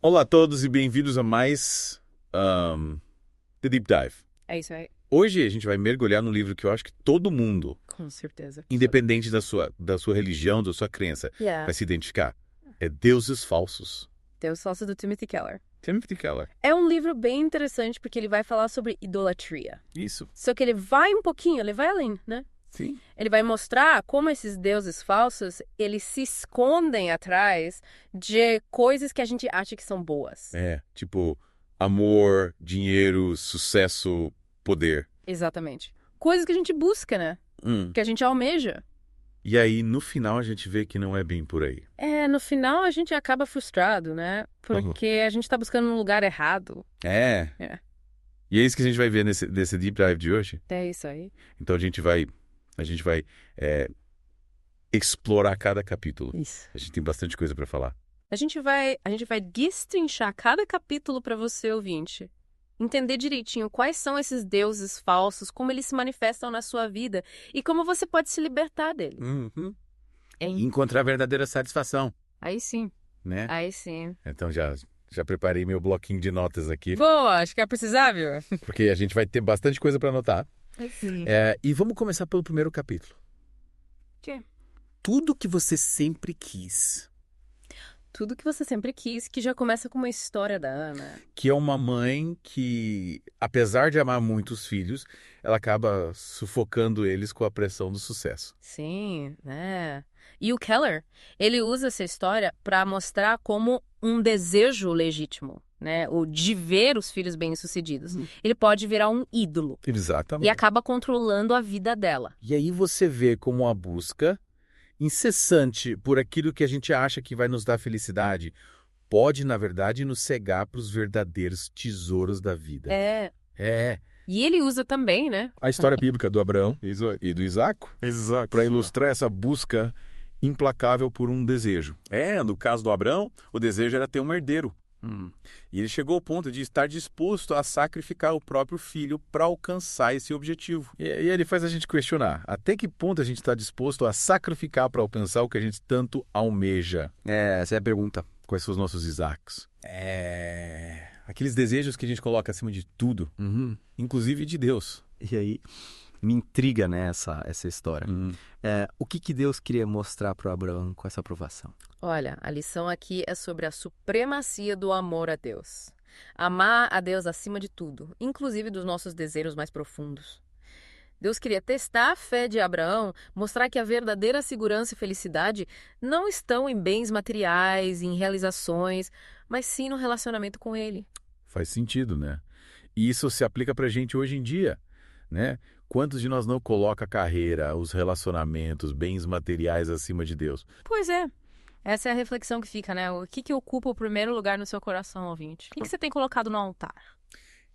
Olá a todos e bem-vindos a mais The Deep Dive. É isso aí, Hoje a gente vai mergulhar no livro que eu acho que todo mundo, com certeza. independente da sua religião, da sua crença, Yeah. vai se identificar. É Deuses Falsos. Deus Falso do Timothy Keller. Timothy Keller. É um livro bem interessante porque ele vai falar sobre idolatria. Isso. Só que ele vai um pouquinho, ele vai além, né? Sim. Ele vai mostrar como esses deuses falsos, eles se escondem atrás de coisas que a gente acha que são boas. Tipo, amor, dinheiro, sucesso, poder. Exatamente. Coisas que a gente busca, né? Que a gente almeja. E aí, no final, a gente vê que não é bem por aí. No final a gente acaba frustrado, né? Porque a gente tá buscando um lugar errado. É. E é isso que a gente vai ver nesse Deep Dive de hoje. É isso aí. Então a gente vai explorar cada capítulo. Isso. A gente tem bastante coisa para falar. A gente vai destrinchar cada capítulo para você, ouvinte. Entender direitinho quais são esses deuses falsos, como eles se manifestam na sua vida e como você pode se libertar deles. E encontrar a verdadeira satisfação, Aí sim. né? Aí sim. Então já preparei meu bloquinho de notas aqui, Boa, acho que é precisável. porque a gente vai ter bastante coisa para anotar. Sim. E vamos começar pelo primeiro capítulo. Que? Tudo que você sempre quis. Tudo que você sempre quis, que já começa com uma história da Ana. Que é uma mãe que, apesar de amar muito os filhos, ela acaba sufocando eles com a pressão do sucesso. Sim, né? E o Keller, ele usa essa história para mostrar como um desejo legítimo, né? O de ver os filhos bem-sucedidos. Ele pode virar um ídolo Exatamente. e acaba controlando a vida dela. E aí você vê como a busca incessante por aquilo que a gente acha que vai nos dar felicidade pode, na verdade, nos cegar para os verdadeiros tesouros da vida. E ele usa também, né? A história bíblica do Abraão e do Isaco Exato. para ilustrar essa busca implacável por um desejo. No caso do Abraão, o desejo era ter um herdeiro. E ele chegou ao ponto de estar disposto a sacrificar o próprio filho para alcançar esse objetivo. E ele faz a gente questionar até que ponto a gente está disposto a sacrificar para alcançar o que a gente tanto almeja. Essa é a pergunta. Quais são os nossos Isaacs? Aqueles desejos que a gente coloca acima de tudo, inclusive de Deus. E aí me intriga, né, essa história. O que Deus queria mostrar para Abraão com essa aprovação? Olha, a lição aqui é sobre a supremacia do amor a Deus. Amar a Deus acima de tudo, inclusive dos nossos desejos mais profundos. Deus queria testar a fé de Abraão, mostrar que a verdadeira segurança e felicidade não estão em bens materiais, em realizações, mas sim no relacionamento com Ele. Faz sentido, né? E isso se aplica pra gente hoje em dia, né? Quantos de nós não coloca a carreira, os relacionamentos, bens materiais acima de Deus? Pois é. Essa é a reflexão que fica, né? O que ocupa o primeiro lugar no seu coração, ouvinte? O que você tem colocado no altar?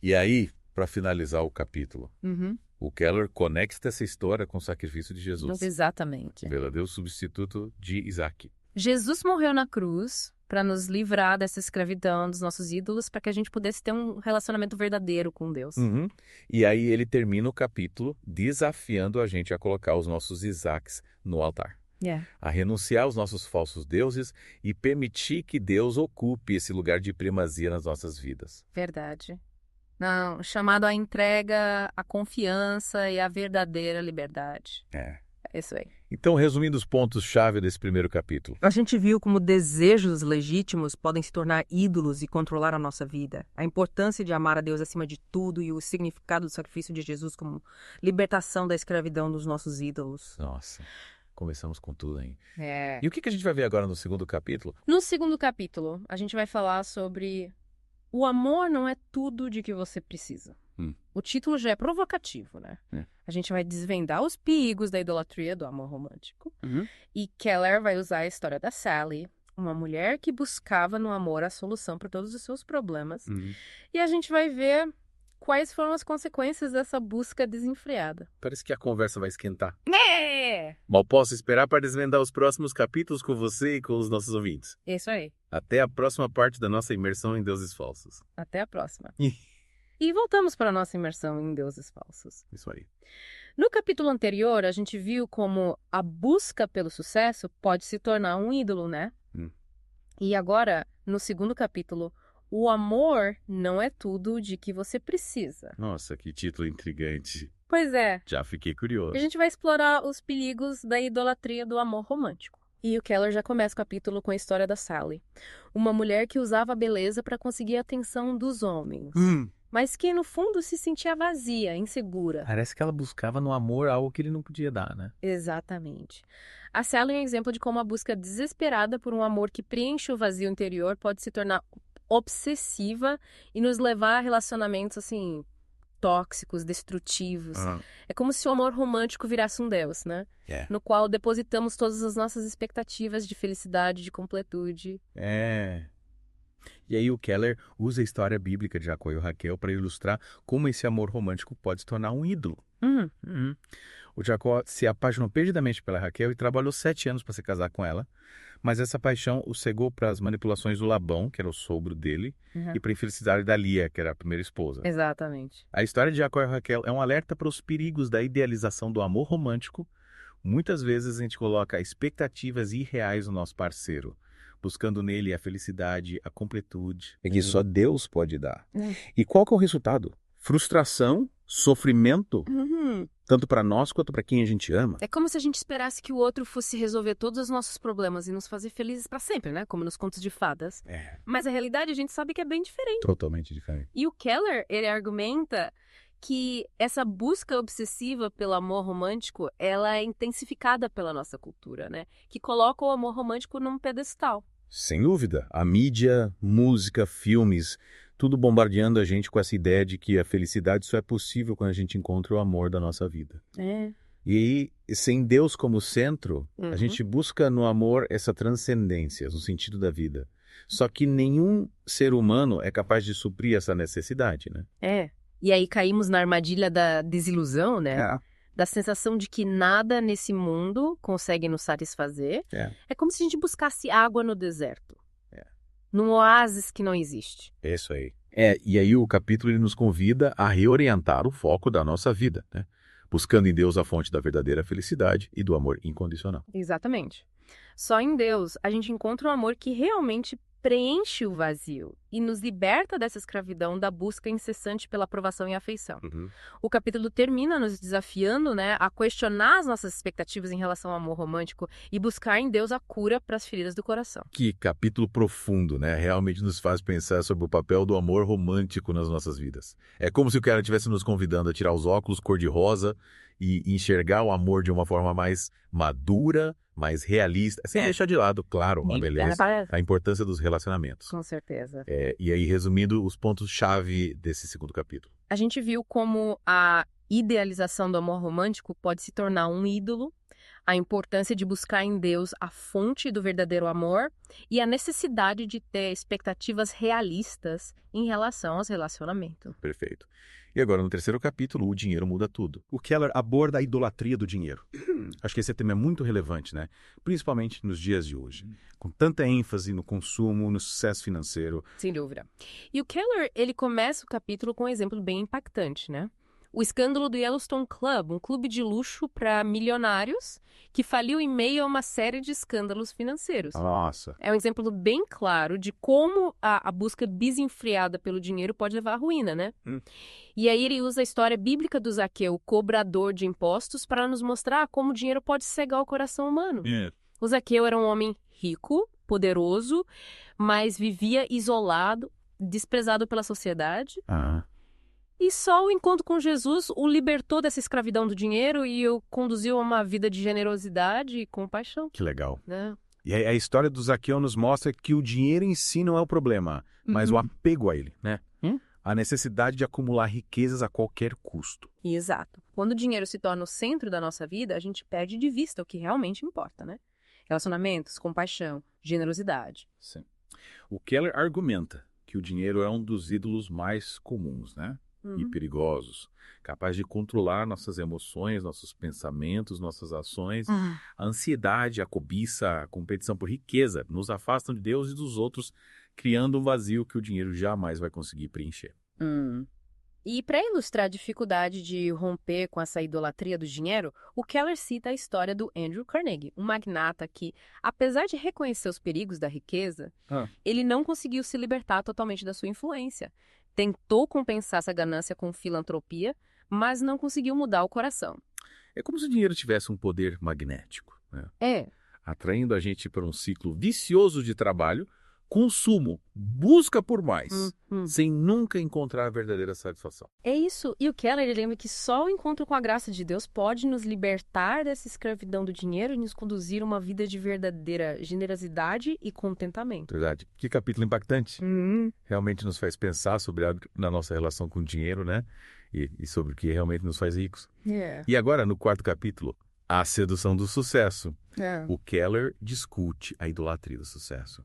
E aí, para finalizar o capítulo, o Keller conecta essa história com o sacrifício de Jesus. Exatamente. O verdadeiro substituto de Isaac. Jesus morreu na cruz para nos livrar dessa escravidão dos nossos ídolos, para que a gente pudesse ter um relacionamento verdadeiro com Deus. E aí ele termina o capítulo desafiando a gente a colocar os nossos Isaacs no altar. A renunciar aos nossos falsos deuses e permitir que Deus ocupe esse lugar de primazia nas nossas vidas. Verdade. Não, chamado à entrega, à confiança e à verdadeira liberdade. É isso aí. Então, resumindo os pontos-chave desse primeiro capítulo. A gente viu como desejos legítimos podem se tornar ídolos e controlar a nossa vida. A importância de amar a Deus acima de tudo e o significado do sacrifício de Jesus como libertação da escravidão dos nossos ídolos. Nossa, começamos com tudo, hein? É. E o que a gente vai ver agora no segundo capítulo? No segundo capítulo, a gente vai falar sobre o amor não é tudo de que você precisa. O título já é provocativo, né? A gente vai desvendar os perigos da idolatria do amor romântico. E Keller vai usar a história da Sally, uma mulher que buscava no amor a solução para todos os seus problemas. E a gente vai ver quais foram as consequências dessa busca desenfreada. Parece que a conversa vai esquentar. É! Mal posso esperar para desvendar os próximos capítulos com você e com os nossos ouvintes. Isso aí. Até a próxima parte da nossa imersão em deuses falsos. Até a próxima. E voltamos para a nossa imersão em deuses falsos. Isso aí. No capítulo anterior, a gente viu como a busca pelo sucesso pode se tornar um ídolo, né? E agora, no segundo capítulo, o amor não é tudo de que você precisa. Nossa, que título intrigante. Pois é. Já fiquei curioso. A gente vai explorar os perigos da idolatria do amor romântico. E o Keller já começa o capítulo com a história da Sally. Uma mulher que usava a beleza para conseguir a atenção dos homens. Mas que, no fundo, se sentia vazia, insegura. Parece que ela buscava no amor algo que ele não podia dar, né? Exatamente. A Sally é um exemplo de como a busca desesperada por um amor que preenche o vazio interior pode se tornar obsessiva e nos levar a relacionamentos, assim, tóxicos, destrutivos. É como se o amor romântico virasse um Deus, né? No qual depositamos todas as nossas expectativas de felicidade, de completude. E aí o Keller usa a história bíblica de Jacó e Raquel para ilustrar como esse amor romântico pode se tornar um ídolo. O Jacó se apaixonou perdidamente pela Raquel e trabalhou 7 anos para se casar com ela, mas essa paixão o cegou para as manipulações do Labão, que era o sogro dele, e para a infelicidade da Lia, que era a primeira esposa. Exatamente. A história de Jacó e Raquel é um alerta para os perigos da idealização do amor romântico. Muitas vezes a gente coloca expectativas irreais no nosso parceiro, buscando nele a felicidade, a completude. É que só Deus pode dar. E qual que é o resultado? Frustração, sofrimento, tanto para nós quanto para quem a gente ama. É como se a gente esperasse que o outro fosse resolver todos os nossos problemas e nos fazer felizes para sempre, né? Como nos contos de fadas. Mas a realidade a gente sabe que é bem diferente. Totalmente diferente. E o Keller, ele argumenta que essa busca obsessiva pelo amor romântico, ela é intensificada pela nossa cultura, né? Que coloca o amor romântico num pedestal. Sem dúvida. A mídia, música, filmes, tudo bombardeando a gente com essa ideia de que a felicidade só é possível quando a gente encontra o amor da nossa vida. E aí, sem Deus como centro, a gente busca no amor essa transcendência, no sentido da vida. Só que nenhum ser humano é capaz de suprir essa necessidade, né? E aí caímos na armadilha da desilusão, né? Da sensação de que nada nesse mundo consegue nos satisfazer. É como se a gente buscasse água no deserto. Num oásis que não existe. É isso aí. E aí o capítulo ele nos convida a reorientar o foco da nossa vida, né? Buscando em Deus a fonte da verdadeira felicidade e do amor incondicional. Exatamente. Só em Deus a gente encontra um amor que realmente preenche o vazio e nos liberta dessa escravidão da busca incessante pela aprovação e afeição. O capítulo termina nos desafiando, né, a questionar as nossas expectativas em relação ao amor romântico e buscar em Deus a cura para as feridas do coração. Que capítulo profundo, né? Realmente nos faz pensar sobre o papel do amor romântico nas nossas vidas. É como se o cara estivesse nos convidando a tirar os óculos cor-de-rosa e enxergar o amor de uma forma mais madura, mais realista, sem deixar de lado, claro, a beleza, a importância dos relacionamentos. Com certeza. E aí, resumindo os pontos-chave desse segundo capítulo. A gente viu como a idealização do amor romântico pode se tornar um ídolo, a importância de buscar em Deus a fonte do verdadeiro amor e a necessidade de ter expectativas realistas em relação aos relacionamentos. Perfeito. E agora, no terceiro capítulo, o dinheiro muda tudo. O Keller aborda a idolatria do dinheiro. Acho que esse tema é muito relevante, né? Principalmente nos dias de hoje. Com tanta ênfase no consumo, no sucesso financeiro. Sem dúvida. E o Keller, ele começa o capítulo com um exemplo bem impactante, né? O escândalo do Yellowstone Club, um clube de luxo para milionários que faliu em meio a uma série de escândalos financeiros. Nossa. É um exemplo bem claro de como a busca desenfreada pelo dinheiro pode levar à ruína, né? E aí ele usa a história bíblica do Zaqueu, cobrador de impostos, para nos mostrar como o dinheiro pode cegar o coração humano. O Zaqueu era um homem rico, poderoso, mas vivia isolado, desprezado pela sociedade. E só o encontro com Jesus o libertou dessa escravidão do dinheiro e o conduziu a uma vida de generosidade e compaixão. Que legal. Né? E a história do Zaqueu nos mostra que o dinheiro em si não é o problema, mas o apego a ele, né? A necessidade de acumular riquezas a qualquer custo. Exato. Quando o dinheiro se torna o centro da nossa vida, a gente perde de vista o que realmente importa, né? Relacionamentos, compaixão, generosidade. Sim. O Keller argumenta que o dinheiro é um dos ídolos mais comuns, né? E perigosos, capaz de controlar nossas emoções, nossos pensamentos, nossas ações. A ansiedade, a cobiça, a competição por riqueza nos afastam de Deus e dos outros, criando um vazio que o dinheiro jamais vai conseguir preencher. E para ilustrar a dificuldade de romper com essa idolatria do dinheiro, o Keller cita a história do Andrew Carnegie, um magnata que, apesar de reconhecer os perigos da riqueza, ele não conseguiu se libertar totalmente da sua influência. Tentou compensar essa ganância com filantropia, mas não conseguiu mudar o coração. É como se o dinheiro tivesse um poder magnético, né? Atraindo a gente para um ciclo vicioso de trabalho, consumo, busca por mais, sem nunca encontrar a verdadeira satisfação. É isso. E o Keller ele lembra que só o encontro com a graça de Deus pode nos libertar dessa escravidão do dinheiro e nos conduzir a uma vida de verdadeira generosidade e contentamento. Verdade. Que capítulo impactante. Realmente nos faz pensar sobre na nossa relação com o dinheiro, né? E sobre o que realmente nos faz ricos. E agora, no 4º capítulo, A Sedução do Sucesso. O Keller discute a idolatria do sucesso.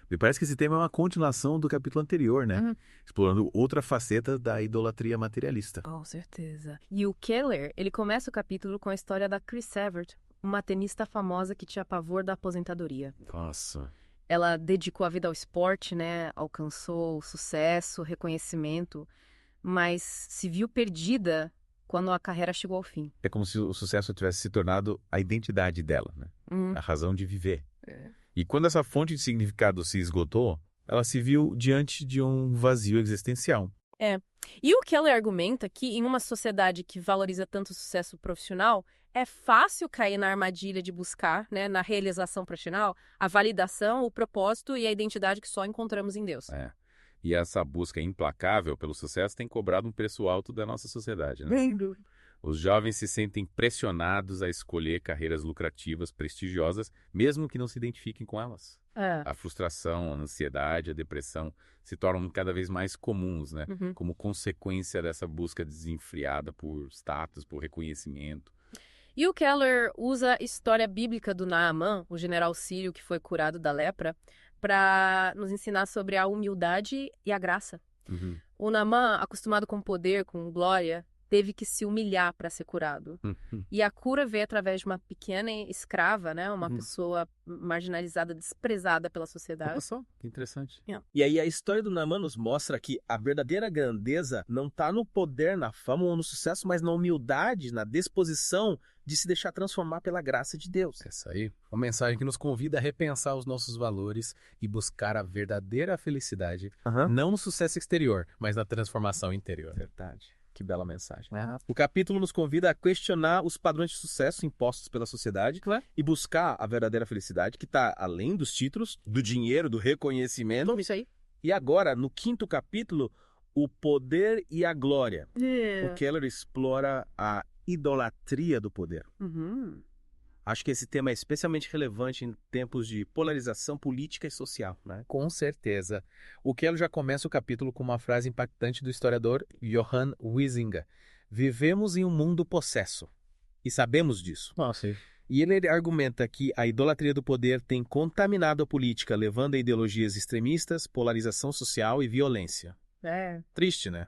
Me parece que esse tema é uma continuação do capítulo anterior, né? Explorando outra faceta da idolatria materialista. Com certeza. E o Keller, ele começa o capítulo com a história da Chris Evert, uma tenista famosa que tinha pavor da aposentadoria. Nossa. Ela dedicou a vida ao esporte, né? Alcançou sucesso, reconhecimento, mas se viu perdida quando a carreira chegou ao fim. É como se o sucesso tivesse se tornado a identidade dela, né? A razão de viver. E quando essa fonte de significado se esgotou, ela se viu diante de um vazio existencial. E o Keller argumenta que em uma sociedade que valoriza tanto o sucesso profissional, é fácil cair na armadilha de buscar, né, na realização profissional, a validação, o propósito e a identidade que só encontramos em Deus. E essa busca implacável pelo sucesso tem cobrado um preço alto da nossa sociedade, né? Os jovens se sentem pressionados a escolher carreiras lucrativas, prestigiosas, mesmo que não se identifiquem com elas. A frustração, a ansiedade, a depressão se tornam cada vez mais comuns, né? Como consequência dessa busca desenfreada por status, por reconhecimento. E o Keller usa a história bíblica do Naamã, o general sírio que foi curado da lepra, para nos ensinar sobre a humildade e a graça. O Naamã, acostumado com poder, com glória, teve que se humilhar para ser curado. E a cura veio através de uma pequena escrava, né? Uma pessoa marginalizada, desprezada pela sociedade. Olha só, que interessante. E aí a história do Naamã nos mostra que a verdadeira grandeza não está no poder, na fama ou no sucesso, mas na humildade, na disposição de se deixar transformar pela graça de Deus. Essa aí, uma mensagem que nos convida a repensar os nossos valores e buscar a verdadeira felicidade, não no sucesso exterior, mas na transformação interior. Verdade. Que bela mensagem. O capítulo nos convida a questionar os padrões de sucesso impostos pela sociedade e buscar a verdadeira felicidade, que está além dos títulos, do dinheiro, do reconhecimento. Isso aí. E agora, no 5º capítulo, o poder e a glória. O Keller explora a idolatria do poder. Acho que esse tema é especialmente relevante em tempos de polarização política e social, né? Com certeza. O Keller já começa o capítulo com uma frase impactante do historiador Johann Huizinga. Vivemos em um mundo possesso. E sabemos disso. E ele argumenta que a idolatria do poder tem contaminado a política, levando a ideologias extremistas, polarização social e violência. Triste, né?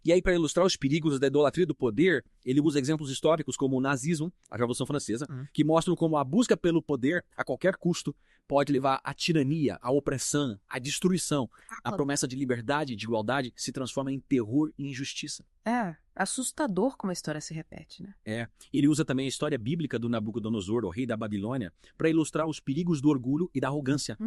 E aí, para ilustrar os perigos da idolatria do poder, ele usa exemplos históricos como o nazismo, a Revolução Francesa, que mostram como a busca pelo poder, a qualquer custo, pode levar à tirania, à opressão, à destruição. A promessa de liberdade e de igualdade se transforma em terror e injustiça. Assustador como a história se repete, né? Ele usa também a história bíblica do Nabucodonosor, o rei da Babilônia, para ilustrar os perigos do orgulho e da arrogância.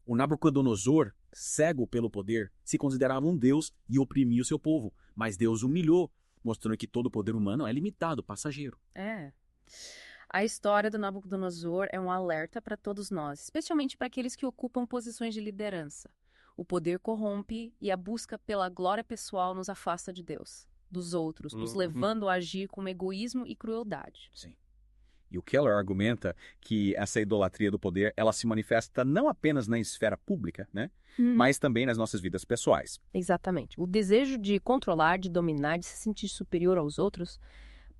O Nabucodonosor, cego pelo poder, se considerava um deus e oprimia o seu povo, mas Deus humilhou, mostrando que todo poder humano é limitado, passageiro. A história do Nabucodonosor é um alerta para todos nós, especialmente para aqueles que ocupam posições de liderança. O poder corrompe e a busca pela glória pessoal nos afasta de Deus, dos outros, nos levando a agir com egoísmo e crueldade. Sim. E o Keller argumenta que essa idolatria do poder, ela se manifesta não apenas na esfera pública, né? Mas também nas nossas vidas pessoais. Exatamente. O desejo de controlar, de dominar, de se sentir superior aos outros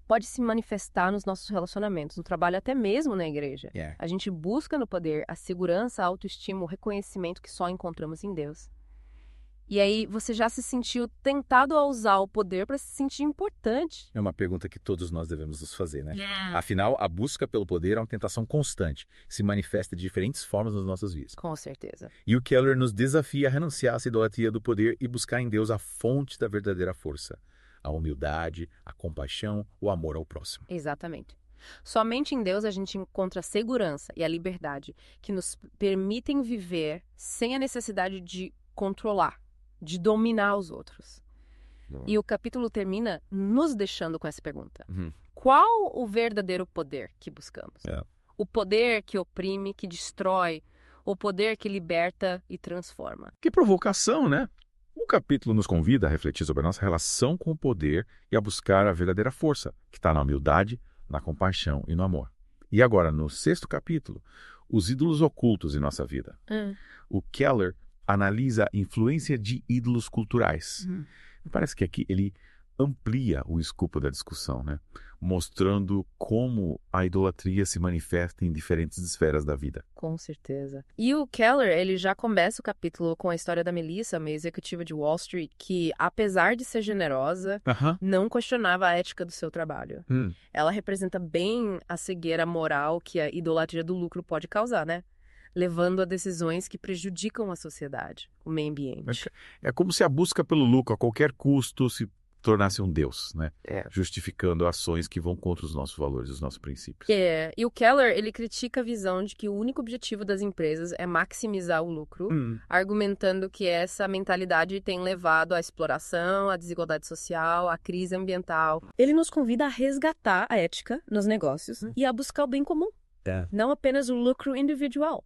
pode se manifestar nos nossos relacionamentos, no trabalho, até mesmo na igreja. A gente busca no poder a segurança, a autoestima, o reconhecimento que só encontramos em Deus. E aí você já se sentiu tentado a usar o poder para se sentir importante. É uma pergunta que todos nós devemos nos fazer, né? Afinal, a busca pelo poder é uma tentação constante, que se manifesta de diferentes formas nas nossas vidas. Com certeza. E o Keller nos desafia a renunciar a essa idolatria do poder e buscar em Deus a fonte da verdadeira força, a humildade, a compaixão, o amor ao próximo. Exatamente. Somente em Deus a gente encontra a segurança e a liberdade que nos permitem viver sem a necessidade de controlar, de dominar os outros. E o capítulo termina nos deixando com essa pergunta. Qual o verdadeiro poder que buscamos? O poder que oprime, que destrói, o poder que liberta e transforma. Que provocação, né? O capítulo nos convida a refletir sobre a nossa relação com o poder e a buscar a verdadeira força, que está na humildade, na compaixão e no amor. E agora, no 6º capítulo, os ídolos ocultos em nossa vida. O Keller analisa a influência de ídolos culturais. Parece que aqui ele amplia o escopo da discussão, né? Mostrando como a idolatria se manifesta em diferentes esferas da vida. Com certeza. E o Keller, ele já começa o capítulo com a história da Melissa, uma executiva de Wall Street, que, apesar de ser generosa, não questionava a ética do seu trabalho. Ela representa bem a cegueira moral que a idolatria do lucro pode causar, né? Levando a decisões que prejudicam a sociedade, o meio ambiente. É como se a busca pelo lucro a qualquer custo se tornasse um Deus, né? Justificando ações que vão contra os nossos valores, os nossos princípios. E o Keller, ele critica a visão de que o único objetivo das empresas é maximizar o lucro, argumentando que essa mentalidade tem levado à exploração, à desigualdade social, à crise ambiental. Ele nos convida a resgatar a ética nos negócios e a buscar o bem comum, não apenas o lucro individual.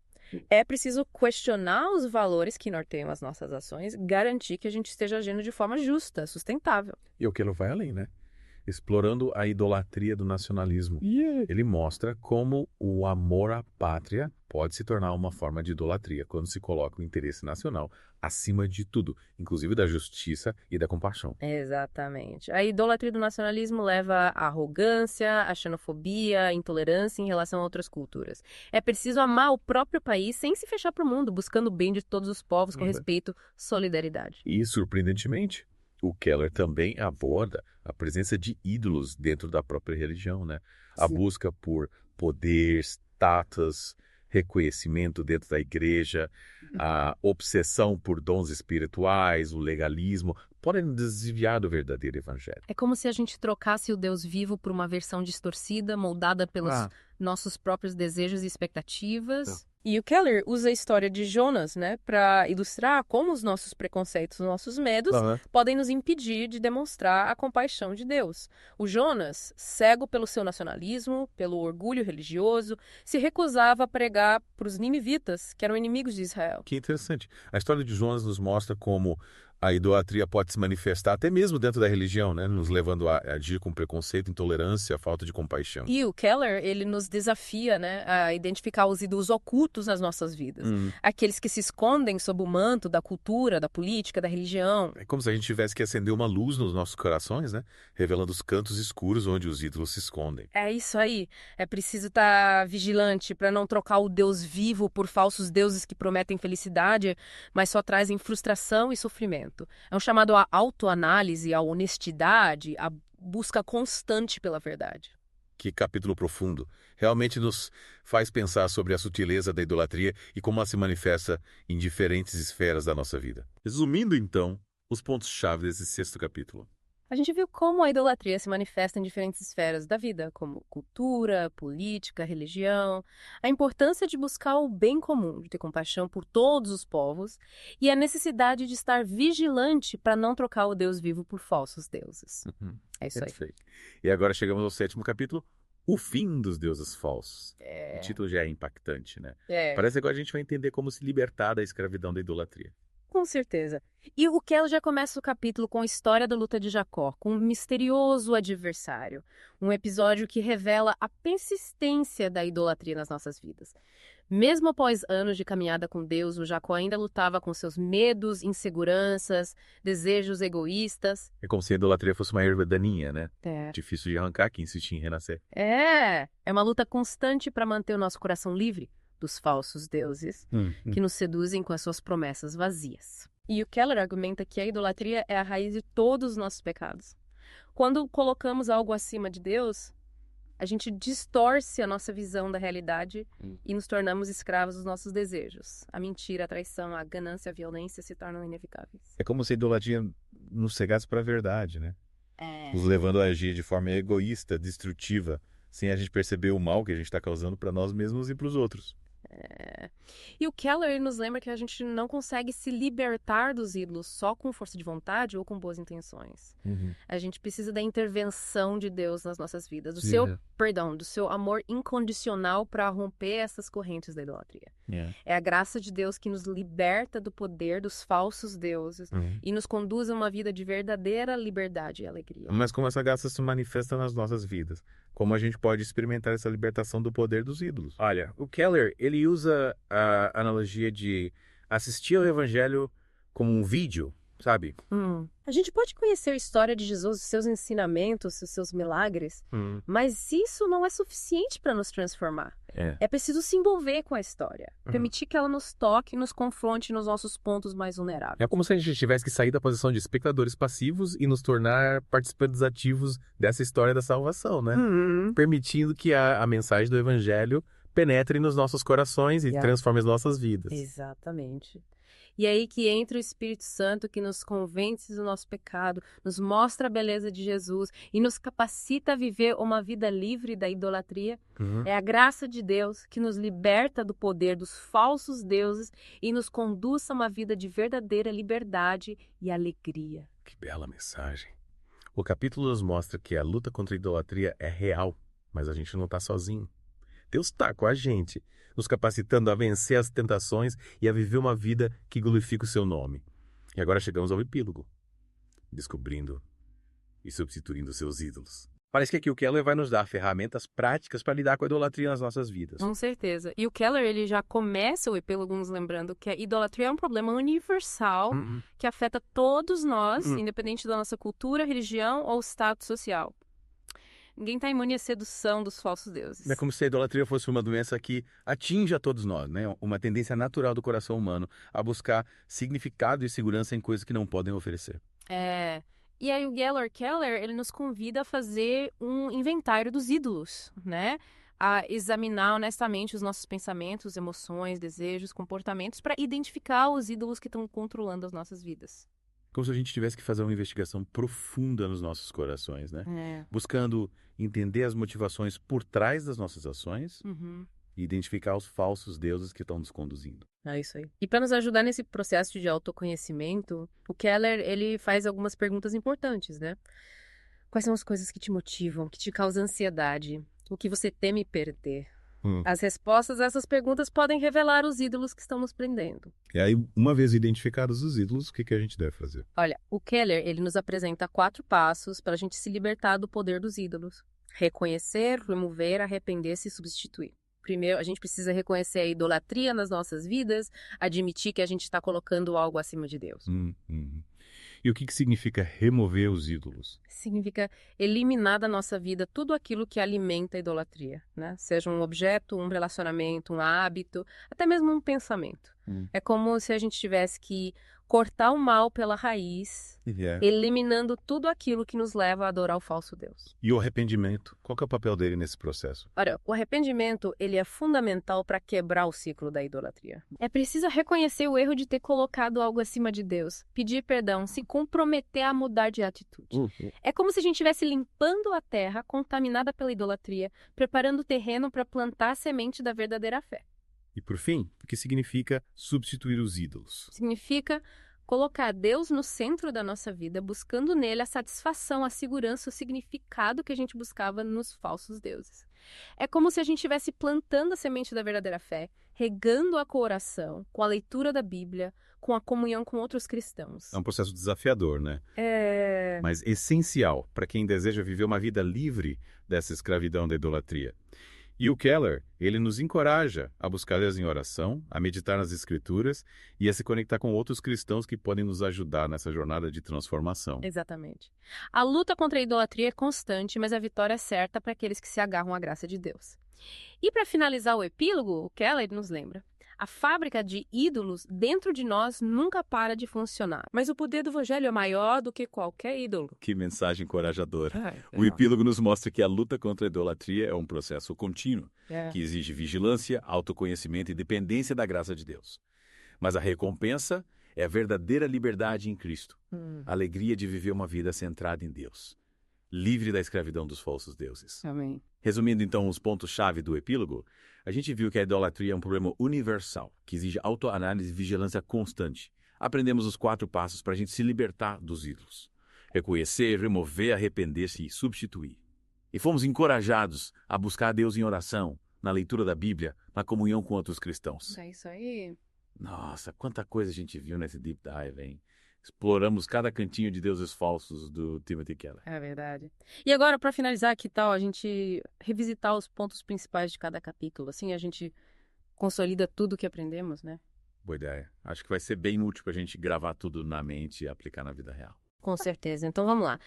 É preciso questionar os valores que norteiam as nossas ações, garantir que a gente esteja agindo de forma justa, sustentável. E o Keller vai além, né? Explorando a idolatria do nacionalismo. Ele mostra como o amor à pátria pode se tornar uma forma de idolatria quando se coloca o interesse nacional acima de tudo, inclusive da justiça e da compaixão. Exatamente. A idolatria do nacionalismo leva à arrogância, à xenofobia, à intolerância em relação a outras culturas. É preciso amar o próprio país sem se fechar para o mundo, buscando o bem de todos os povos com respeito, solidariedade. E, surpreendentemente, o Keller também aborda a presença de ídolos dentro da própria religião, né? A busca por poder, status, reconhecimento dentro da igreja, a obsessão por dons espirituais, o legalismo, podem desviar do verdadeiro evangelho. É como se a gente trocasse o Deus vivo por uma versão distorcida, moldada pelos nossos próprios desejos e expectativas. E o Keller usa a história de Jonas, né, para ilustrar como os nossos preconceitos, os nossos medos podem nos impedir de demonstrar a compaixão de Deus. O Jonas, cego pelo seu nacionalismo, pelo orgulho religioso, se recusava a pregar para os ninivitas, que eram inimigos de Israel. Que interessante. A história de Jonas nos mostra como a idolatria pode se manifestar até mesmo dentro da religião, né? Nos levando a agir com preconceito, intolerância, falta de compaixão. E o Keller, ele nos desafia, né, a identificar os ídolos ocultos nas nossas vidas. Aqueles que se escondem sob o manto da cultura, da política, da religião. É como se a gente tivesse que acender uma luz nos nossos corações, né? Revelando os cantos escuros onde os ídolos se escondem. É isso aí. É preciso estar vigilante para não trocar o Deus vivo por falsos deuses que prometem felicidade, mas só trazem frustração e sofrimento. É um chamado à autoanálise, à honestidade, à busca constante pela verdade. Que capítulo profundo. Realmente nos faz pensar sobre a sutileza da idolatria e como ela se manifesta em diferentes esferas da nossa vida. Resumindo, então, os pontos-chave desse 6º capítulo. A gente viu como a idolatria se manifesta em diferentes esferas da vida, como cultura, política, religião, a importância de buscar o bem comum, de ter compaixão por todos os povos e a necessidade de estar vigilante para não trocar o Deus vivo por falsos deuses. É isso aí. E agora chegamos ao 7º capítulo, o fim dos deuses falsos. O título já é impactante, né? Parece que agora a gente vai entender como se libertar da escravidão da idolatria. Com certeza. E o Keller já começa o capítulo com a história da luta de Jacó, com um misterioso adversário. Um episódio que revela a persistência da idolatria nas nossas vidas. Mesmo após anos de caminhada com Deus, o Jacó ainda lutava com seus medos, inseguranças, desejos egoístas. É como se a idolatria fosse uma erva daninha, né? Difícil de arrancar, que insiste em renascer. É uma luta constante para manter o nosso coração livre dos falsos deuses que nos seduzem com as suas promessas vazias. E o Keller argumenta que a idolatria é a raiz de todos os nossos pecados. Quando colocamos algo acima de Deus, a gente distorce a nossa visão da realidade e nos tornamos escravos dos nossos desejos. A mentira, a traição, a ganância, a violência se tornam ineficáveis. É como se a idolatria nos cegasse para a verdade, né? Nos levando a agir de forma egoísta, destrutiva, sem a gente perceber o mal que a gente está causando para nós mesmos e para os outros. E o Keller nos lembra que a gente não consegue se libertar dos ídolos só com força de vontade ou com boas intenções. A gente precisa da intervenção de Deus nas nossas vidas, do seu amor incondicional para romper essas correntes da idolatria. É a graça de Deus que nos liberta do poder dos falsos deuses e nos conduz a uma vida de verdadeira liberdade e alegria. Mas como essa graça se manifesta nas nossas vidas? Como a gente pode experimentar essa libertação do poder dos ídolos? Olha, o Keller, ele usa a analogia de assistir ao evangelho como um vídeo, sabe? A gente pode conhecer a história de Jesus, os seus ensinamentos, os seus milagres, mas isso não é suficiente para nos transformar. É preciso se envolver com a história, permitir que ela nos toque e nos confronte nos nossos pontos mais vulneráveis. É como se a gente tivesse que sair da posição de espectadores passivos e nos tornar participantes ativos dessa história da salvação, né? Permitindo que a mensagem do evangelho penetre nos nossos corações e transforme as nossas vidas. Exatamente. E é aí que entra o Espírito Santo, que nos convence do nosso pecado, nos mostra a beleza de Jesus e nos capacita a viver uma vida livre da idolatria. É a graça de Deus que nos liberta do poder dos falsos deuses e nos conduz a uma vida de verdadeira liberdade e alegria. Que bela mensagem. O capítulo nos mostra que a luta contra a idolatria é real, mas a gente não está sozinho. Deus está com a gente, nos capacitando a vencer as tentações e a viver uma vida que glorifica o seu nome. E agora chegamos ao epílogo, descobrindo e substituindo seus ídolos. Parece que aqui o Keller vai nos dar ferramentas práticas para lidar com a idolatria nas nossas vidas. Com certeza. E o Keller, ele já começa o epílogo nos lembrando que a idolatria é um problema universal que afeta todos nós, independente da nossa cultura, religião ou status social. Ninguém está imune à sedução dos falsos deuses. É como se a idolatria fosse uma doença que atinge a todos nós, né? Uma tendência natural do coração humano a buscar significado e segurança em coisas que não podem oferecer. E aí o Keller, ele nos convida a fazer um inventário dos ídolos, né? A examinar honestamente os nossos pensamentos, emoções, desejos, comportamentos para identificar os ídolos que estão controlando as nossas vidas. Como se a gente tivesse que fazer uma investigação profunda nos nossos corações, né? Buscando entender as motivações por trás das nossas ações e identificar os falsos deuses que estão nos conduzindo. É isso aí. E para nos ajudar nesse processo de autoconhecimento, o Keller, ele faz algumas perguntas importantes, né? Quais são as coisas que te motivam, que te causam ansiedade? O que você teme perder? As respostas a essas perguntas podem revelar os ídolos que estão nos prendendo. E aí, uma vez identificados os ídolos, o que a gente deve fazer? Olha, o Keller, ele nos apresenta 4 passos para a gente se libertar do poder dos ídolos. Reconhecer, remover, arrepender-se e substituir. Primeiro, a gente precisa reconhecer a idolatria nas nossas vidas, admitir que a gente está colocando algo acima de Deus. E o que significa remover os ídolos? Significa eliminar da nossa vida tudo aquilo que alimenta a idolatria, né? Seja um objeto, um relacionamento, um hábito, até mesmo um pensamento. É como se a gente tivesse que cortar o mal pela raiz, eliminando tudo aquilo que nos leva a adorar o falso Deus. E o arrependimento? Qual que é o papel dele nesse processo? Olha, o arrependimento, ele é fundamental para quebrar o ciclo da idolatria. É preciso reconhecer o erro de ter colocado algo acima de Deus, pedir perdão, se comprometer a mudar de atitude. É como se a gente estivesse limpando a terra contaminada pela idolatria, preparando o terreno para plantar a semente da verdadeira fé. E por fim, o que significa substituir os ídolos? Significa colocar Deus no centro da nossa vida, buscando nele a satisfação, a segurança, o significado que a gente buscava nos falsos deuses. É como se a gente estivesse plantando a semente da verdadeira fé, regando-a com a oração, com a leitura da Bíblia, com a comunhão com outros cristãos. É um processo desafiador, né? Mas essencial para quem deseja viver uma vida livre dessa escravidão da idolatria. E o Keller, ele nos encoraja a buscar Deus em oração, a meditar nas Escrituras e a se conectar com outros cristãos que podem nos ajudar nessa jornada de transformação. Exatamente. A luta contra a idolatria é constante, mas a vitória é certa para aqueles que se agarram à graça de Deus. E para finalizar o epílogo, o Keller nos lembra: A fábrica de ídolos dentro de nós nunca para de funcionar. Mas o poder do evangelho é maior do que qualquer ídolo. Que mensagem encorajadora. O epílogo nos mostra que a luta contra a idolatria é um processo contínuo, que exige vigilância, autoconhecimento e dependência da graça de Deus. Mas a recompensa é a verdadeira liberdade em Cristo. A alegria de viver uma vida centrada em Deus, livre da escravidão dos falsos deuses. Amém. Resumindo então os pontos-chave do epílogo, a gente viu que a idolatria é um problema universal, que exige autoanálise e vigilância constante. Aprendemos os 4 passos para a gente se libertar dos ídolos. Reconhecer, remover, arrepender-se e substituir. E fomos encorajados a buscar a Deus em oração, na leitura da Bíblia, na comunhão com outros cristãos. É isso aí. Nossa, quanta coisa a gente viu nesse Deep Dive, hein? Exploramos cada cantinho de deuses falsos do Timothy Keller. É verdade. E agora, para finalizar, que tal a gente revisitar os pontos principais de cada capítulo? Assim a gente consolida tudo o que aprendemos, né? Boa ideia. Acho que vai ser bem útil para a gente gravar tudo na mente e aplicar na vida real. Com certeza. Então vamos lá.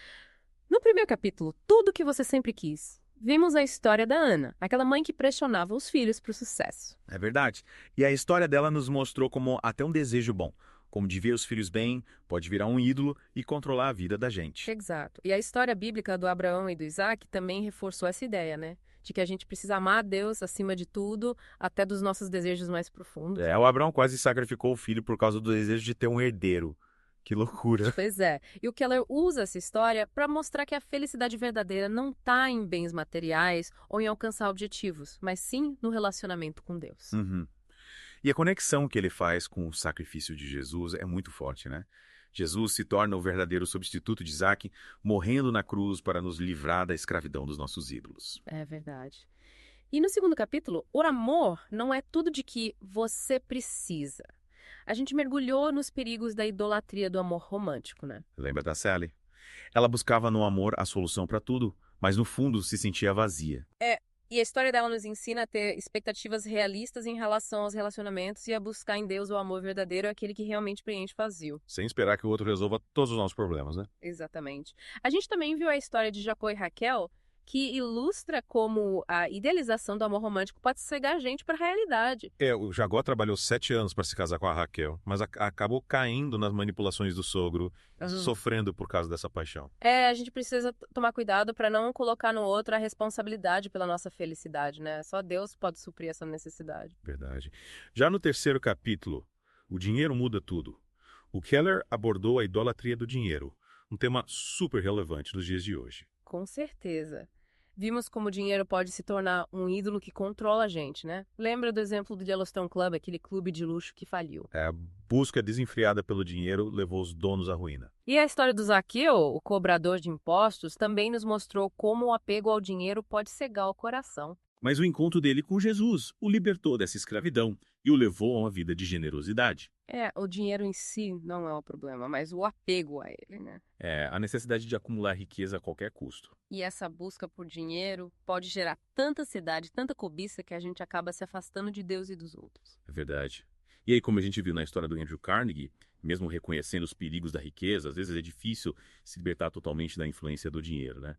No primeiro capítulo, Tudo que você sempre quis, vimos a história da Ana, aquela mãe que pressionava os filhos para o sucesso. É verdade. E a história dela nos mostrou como até um desejo bom, como de ver os filhos bem, pode virar um ídolo e controlar a vida da gente. Exato. E a história bíblica do Abraão e do Isaac também reforçou essa ideia, né? De que a gente precisa amar a Deus acima de tudo, até dos nossos desejos mais profundos. O Abraão quase sacrificou o filho por causa do desejo de ter um herdeiro. Que loucura. Pois é. E o Keller usa essa história para mostrar que a felicidade verdadeira não está em bens materiais ou em alcançar objetivos, mas sim no relacionamento com Deus. E a conexão que ele faz com o sacrifício de Jesus é muito forte, né? Jesus se torna o verdadeiro substituto de Isaac, morrendo na cruz para nos livrar da escravidão dos nossos ídolos. É verdade. E no segundo capítulo, o amor não é tudo de que você precisa. A gente mergulhou nos perigos da idolatria do amor romântico, né? Lembra da Sally? Ela buscava no amor a solução para tudo, mas no fundo se sentia vazia. E a história dela nos ensina a ter expectativas realistas em relação aos relacionamentos e a buscar em Deus o amor verdadeiro, aquele que realmente preenche o vazio. Sem esperar que o outro resolva todos os nossos problemas, né? Exatamente. A gente também viu a história de Jacó e Raquel, que ilustra como a idealização do amor romântico pode cegar a gente para a realidade. O Jacó trabalhou 7 anos para se casar com a Raquel, mas acabou caindo nas manipulações do sogro, sofrendo por causa dessa paixão. A gente precisa tomar cuidado para não colocar no outro a responsabilidade pela nossa felicidade, né? Só Deus pode suprir essa necessidade. Verdade. Já no terceiro capítulo, O Dinheiro Muda Tudo, o Keller abordou a idolatria do dinheiro, um tema super relevante nos dias de hoje. Com certeza. Vimos como o dinheiro pode se tornar um ídolo que controla a gente, né? Lembra do exemplo do Yellowstone Club, aquele clube de luxo que faliu? A busca desenfreada pelo dinheiro levou os donos à ruína. E a história do Zaqueu, o cobrador de impostos, também nos mostrou como o apego ao dinheiro pode cegar o coração. Mas o encontro dele com Jesus o libertou dessa escravidão e o levou a uma vida de generosidade. O dinheiro em si não é o problema, mas o apego a ele, né? A necessidade de acumular riqueza a qualquer custo. E essa busca por dinheiro pode gerar tanta ansiedade, tanta cobiça, que a gente acaba se afastando de Deus e dos outros. É verdade. E aí, como a gente viu na história do Andrew Carnegie, mesmo reconhecendo os perigos da riqueza, às vezes é difícil se libertar totalmente da influência do dinheiro, né?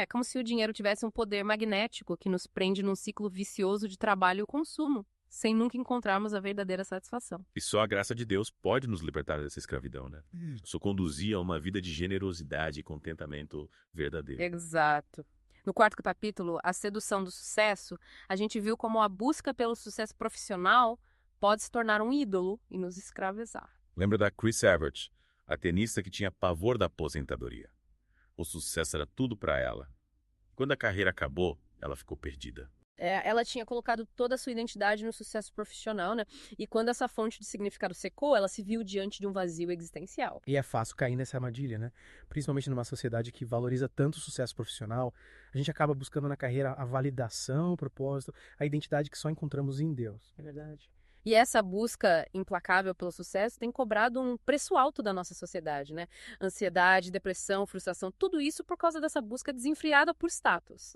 Como se o dinheiro tivesse um poder magnético que nos prende num ciclo vicioso de trabalho e consumo, sem nunca encontrarmos a verdadeira satisfação. E só a graça de Deus pode nos libertar dessa escravidão, né? Só conduzir a uma vida de generosidade e contentamento verdadeiro. Exato. No quarto capítulo, A Sedução do Sucesso, a gente viu como a busca pelo sucesso profissional pode se tornar um ídolo e nos escravizar. Lembra da Chris Evert, a tenista que tinha pavor da aposentadoria. O sucesso era tudo para ela. Quando a carreira acabou, ela ficou perdida. Ela tinha colocado toda a sua identidade no sucesso profissional, né? E quando essa fonte de significado secou, ela se viu diante de um vazio existencial. E é fácil cair nessa armadilha, né? Principalmente numa sociedade que valoriza tanto o sucesso profissional, a gente acaba buscando na carreira a validação, o propósito, a identidade que só encontramos em Deus. É verdade. E essa busca implacável pelo sucesso tem cobrado um preço alto da nossa sociedade, né? Ansiedade, depressão, frustração, tudo isso por causa dessa busca desenfreada por status.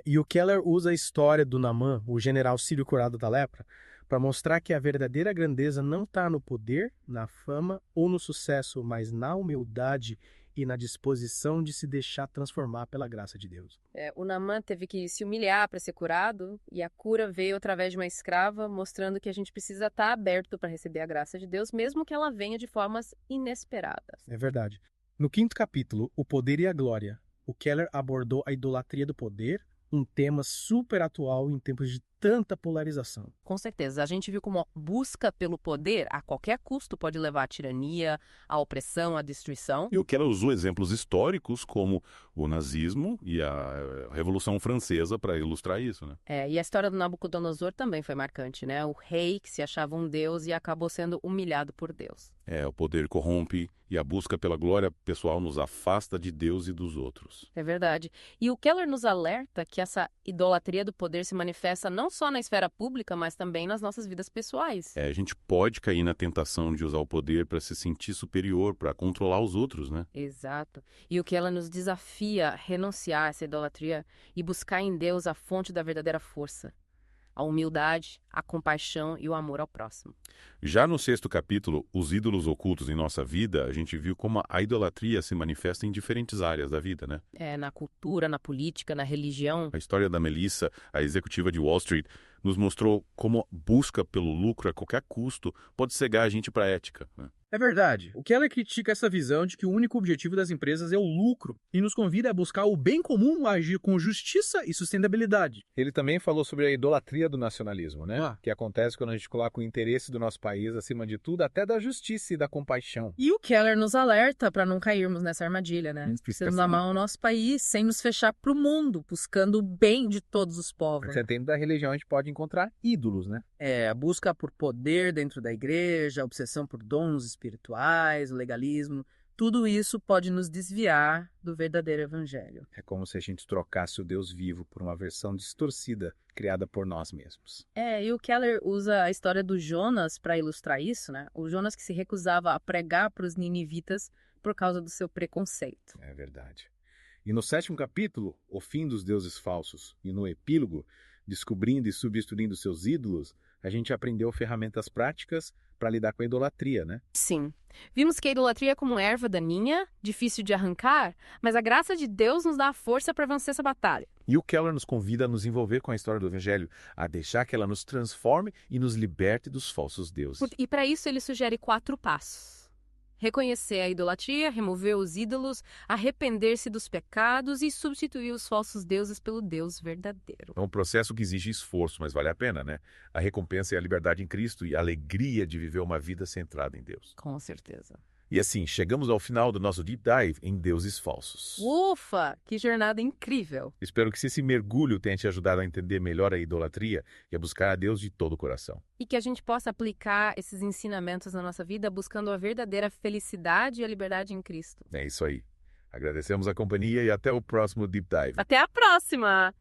E o Keller usa a história do Naamã, o general sírio curado da lepra, para mostrar que a verdadeira grandeza não está no poder, na fama ou no sucesso, mas na humildade e na disposição de se deixar transformar pela graça de Deus. O Naamã teve que se humilhar para ser curado, e a cura veio através de uma escrava, mostrando que a gente precisa estar aberto para receber a graça de Deus, mesmo que ela venha de formas inesperadas. É verdade. No 5º capítulo, O Poder e a Glória, o Keller abordou a idolatria do poder, um tema super atual em tempos de tanta polarização. Com certeza. A gente viu como a busca pelo poder, a qualquer custo, pode levar à tirania, à opressão, à destruição. E o Keller usou exemplos históricos como o nazismo e a Revolução Francesa para ilustrar isso, né? E a história do Nabucodonosor também foi marcante, né? O rei que se achava um deus e acabou sendo humilhado por Deus. O poder corrompe e a busca pela glória pessoal nos afasta de Deus e dos outros. É verdade. E o Keller nos alerta que essa idolatria do poder se manifesta não só na esfera pública, mas também nas nossas vidas pessoais. A gente pode cair na tentação de usar o poder para se sentir superior, para controlar os outros, né? Exato. E o Keller nos desafia a renunciar a essa idolatria e buscar em Deus a fonte da verdadeira força. A humildade, a compaixão e o amor ao próximo. Já no 6º capítulo, Os ídolos ocultos em nossa vida, a gente viu como a idolatria se manifesta em diferentes áreas da vida, né? Na cultura, na política, na religião. A história da Melissa, a executiva de Wall Street, nos mostrou como a busca pelo lucro a qualquer custo pode cegar a gente para a ética, né? É verdade. O Keller critica essa visão de que o único objetivo das empresas é o lucro e nos convida a buscar o bem comum, a agir com justiça e sustentabilidade. Ele também falou sobre a idolatria do nacionalismo, né? Que acontece quando a gente coloca o interesse do nosso país acima de tudo, até da justiça e da compaixão. E o Keller nos alerta para não cairmos nessa armadilha, né? Precisamos amar o nosso país sem nos fechar para o mundo, buscando o bem de todos os povos. Dentro da religião a gente pode encontrar ídolos, né? A busca por poder dentro da igreja, a obsessão por dons espirituais, o legalismo, tudo isso pode nos desviar do verdadeiro evangelho. É como se a gente trocasse o Deus vivo por uma versão distorcida criada por nós mesmos. E o Keller usa a história do Jonas para ilustrar isso, né? O Jonas que se recusava a pregar para os ninivitas por causa do seu preconceito. É verdade. E no 7º capítulo, O Fim dos Deuses Falsos, e no epílogo, Descobrindo e Substituindo Seus Ídolos, a gente aprendeu ferramentas práticas para lidar com a idolatria, né? Sim. Vimos que a idolatria é como erva daninha, difícil de arrancar, mas a graça de Deus nos dá a força para vencer essa batalha. E o Keller nos convida a nos envolver com a história do Evangelho, a deixar que ela nos transforme e nos liberte dos falsos deuses. E para isso ele sugere 4 passos. Reconhecer a idolatria, remover os ídolos, arrepender-se dos pecados e substituir os falsos deuses pelo Deus verdadeiro. É um processo que exige esforço, mas vale a pena, né? A recompensa é a liberdade em Cristo e a alegria de viver uma vida centrada em Deus. Com certeza. E assim, chegamos ao final do nosso Deep Dive em deuses falsos. Ufa! Que jornada incrível! Espero que esse mergulho tenha te ajudado a entender melhor a idolatria e a buscar a Deus de todo o coração. E que a gente possa aplicar esses ensinamentos na nossa vida buscando a verdadeira felicidade e a liberdade em Cristo. É isso aí. Agradecemos a companhia e até o próximo Deep Dive. Até a próxima!